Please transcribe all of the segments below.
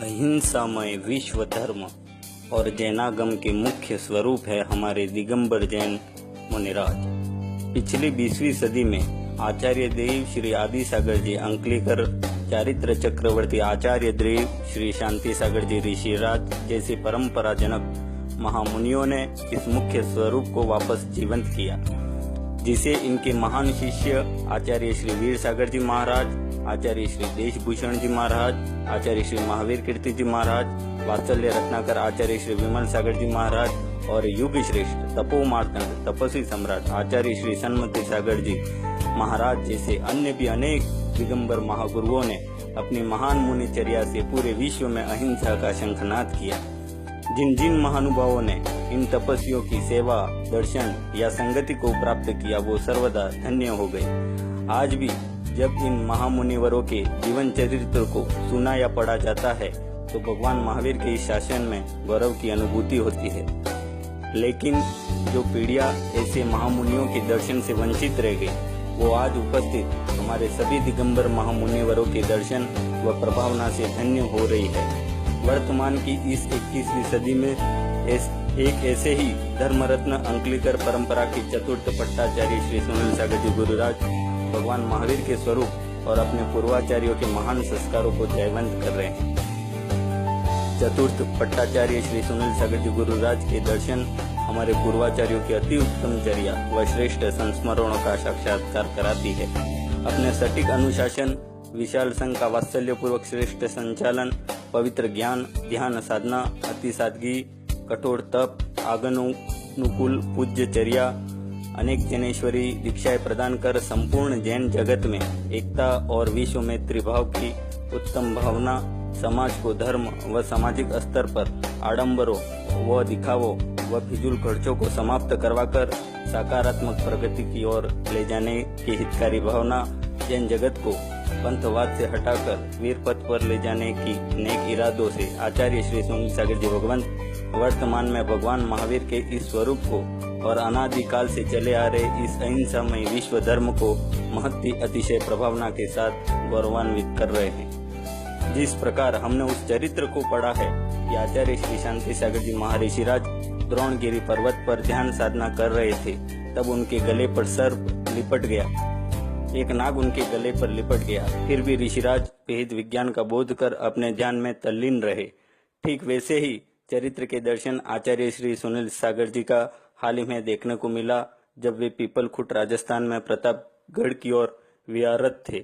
अहिंसामय विश्व धर्म और जैनागम के मुख्य स्वरूप है हमारे दिगंबर जैन मुनिराज। पिछली 20वीं सदी में आचार्य देव श्री आदि सागर जी अंकलेकर, चारित्र चक्रवर्ती आचार्य देव श्री शांति सागर जी ऋषिराज जैसे परंपराजनक महामुनियों ने इस मुख्य स्वरूप को वापस जीवंत किया, जिसे इनके महान शिष्य आचार्य श्री वीर सागर जी महाराज, आचार्य श्री देशभूषण जी महाराज, आचार्य श्री महावीर कीर्ति जी महाराज, वात्सल्य रत्नाकर आचार्य श्री विमल सागर जी महाराज और युग श्रेष्ठ तपो मार्तंड तपस्वी सम्राट आचार्य श्री सन्मति सागर जी महाराज जैसे अन्य भी अनेक दिगंबर महागुरुओं ने अपनी महान मुनिचर्या से पूरे विश्व में अहिंसा का शंखनाद किया। जिन जिन महानुभावों ने इन तपस्वियों की सेवा, दर्शन या संगति को प्राप्त किया, वो सर्वदा धन्य हो गए। आज भी जब इन महामुनिवरों के जीवन चरित्र को सुना या पढ़ा जाता है तो भगवान महावीर के इस शासन में गौरव की अनुभूति होती है। लेकिन जो पीढ़ियां ऐसे महामुनियों के दर्शन से वंचित रह गई, वो आज उपस्थित हमारे सभी दिगंबर महामुनिवरों के दर्शन व प्रभावना से धन्य हो रही है। वर्तमान की इस 21वीं सदी में एक ऐसे ही धर्मरत्न अंकलेकर परंपरा के चतुर्थ पट्टाचार्य श्री सुनील सागर जी गुरुराज भगवान महावीर के स्वरूप और अपने पूर्वाचार्यों के महान संस्कारों को जयवंत कर रहे हैं। चतुर्थ पट्टाचार्य श्री सुनील सागर जी गुरुराज के दर्शन हमारे पूर्वाचार्यों की अति उत्तम चर्या व श्रेष्ठ संस्मरणों का साक्षात्कार कराती है। अपने सटीक अनुशासन, विशाल संघ का वात्सल्य पूर्वक श्रेष्ठ संचालन, पवित्र ज्ञान, ध्यान साधना, अति सादगी, कठोर तप, आगनुकूल पूज्य चर्या, अनेक जैनेश्वरी दीक्षाएं प्रदान कर संपूर्ण जैन जगत में एकता और विश्व में त्रिभाव की उत्तम भावना, समाज को धर्म व सामाजिक स्तर पर आडंबरों व दिखावों व फिजूल खर्चों को समाप्त करवाकर सकारात्मक प्रगति की ओर ले जाने की हितकारी भावना, जैन जगत को पंथवाद से हटाकर वीर पथ पर ले जाने की नेक इरादों से आचार्य श्री सुनील सागर जी भगवंत वर्तमान में भगवान महावीर के इस स्वरूप को और अनादिकाल से चले आ रहे इस अहिंसामय विश्व धर्म को महती अतिशय प्रभावना के साथ गौरवान्वित कर रहे हैं। जिस प्रकार हमने उस चरित्र को पढ़ा है कि आचार्य श्री शांति सागर जी महर्षिराज द्रोणगिरी पर्वत पर ध्यान साधना कर रहे थे, तब उनके गले पर सर्प लिपट गया, एक नाग उनके गले पर लिपट गया। फिर भी ऋषिराज भेद विज्ञान का बोध कर अपने ध्यान में तल्लीन रहे। ठीक वैसे ही चरित्र के दर्शन आचार्य श्री सुनील सागर जी का हाल ही में देखने को मिला, जब वे पीपलखुट राजस्थान में प्रतापगढ़ की ओर विहारत थे।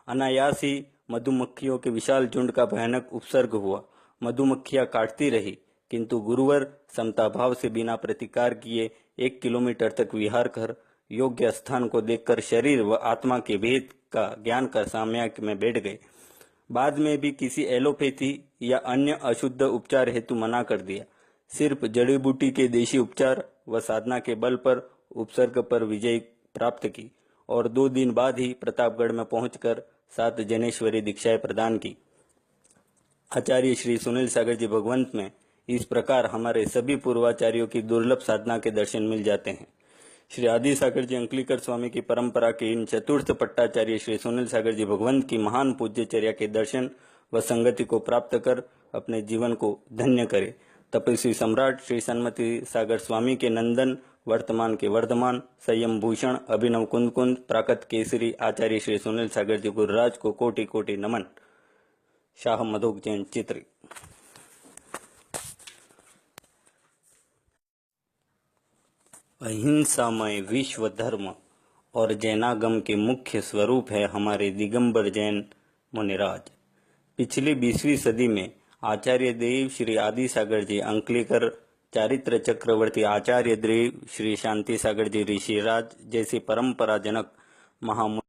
अनायास ही मधुमक्खियों के विशाल झुंड का भयानक उपसर्ग हुआ। मधुमक्खियां काटती रही, किंतु गुरुवर समता भाव से बिना प्रतिकार किए 1 किलोमीटर तक विहार कर योग्य स्थान को देखकर शरीर व आत्मा के भेद का ज्ञान कर साम्यक में बैठ गए। बाद में भी किसी एलोपैथी या अन्य अशुद्ध उपचार हेतु मना कर दिया। सिर्फ जड़ी बूटी के देशी उपचार व साधना के बल पर उपसर्ग पर विजय प्राप्त की और 2 दिन बाद ही प्रतापगढ़ में पहुंचकर 7 जैनेश्वरी दीक्षाएं प्रदान की। आचार्य श्री सुनील सागर जी भगवंत में इस प्रकार हमारे सभी पूर्वाचार्यों की दुर्लभ साधना के दर्शन मिल जाते हैं। श्री आदि सागर जी अंकलेकर स्वामी की परंपरा के इन चतुर्थ पट्टाचार्य श्री सुनील सागर जी भगवंत की महान पूज्यचर्या के दर्शन व संगति को प्राप्त कर अपने जीवन को धन्य करे। तपस्वी सम्राट श्री सन्मति सागर स्वामी के नंदन, वर्तमान के वर्धमान, संयम भूषण, अभिनव कुंद प्राकत केसरी आचार्य श्री सुनील सागर जी गुरुराज को कोटि कोटि नमन। शाह मधोक जैन चित्र। अहिंसामय विश्व धर्म और जैनागम के मुख्य स्वरूप है हमारे दिगंबर जैन मुनिराज। पिछली 20वीं सदी में आचार्य देव श्री आदि सागर जी अंकलेकर, चारित्र चक्रवर्ती आचार्य देव श्री शांति सागर जी ऋषिराज जैसे परंपराजनक महामुनि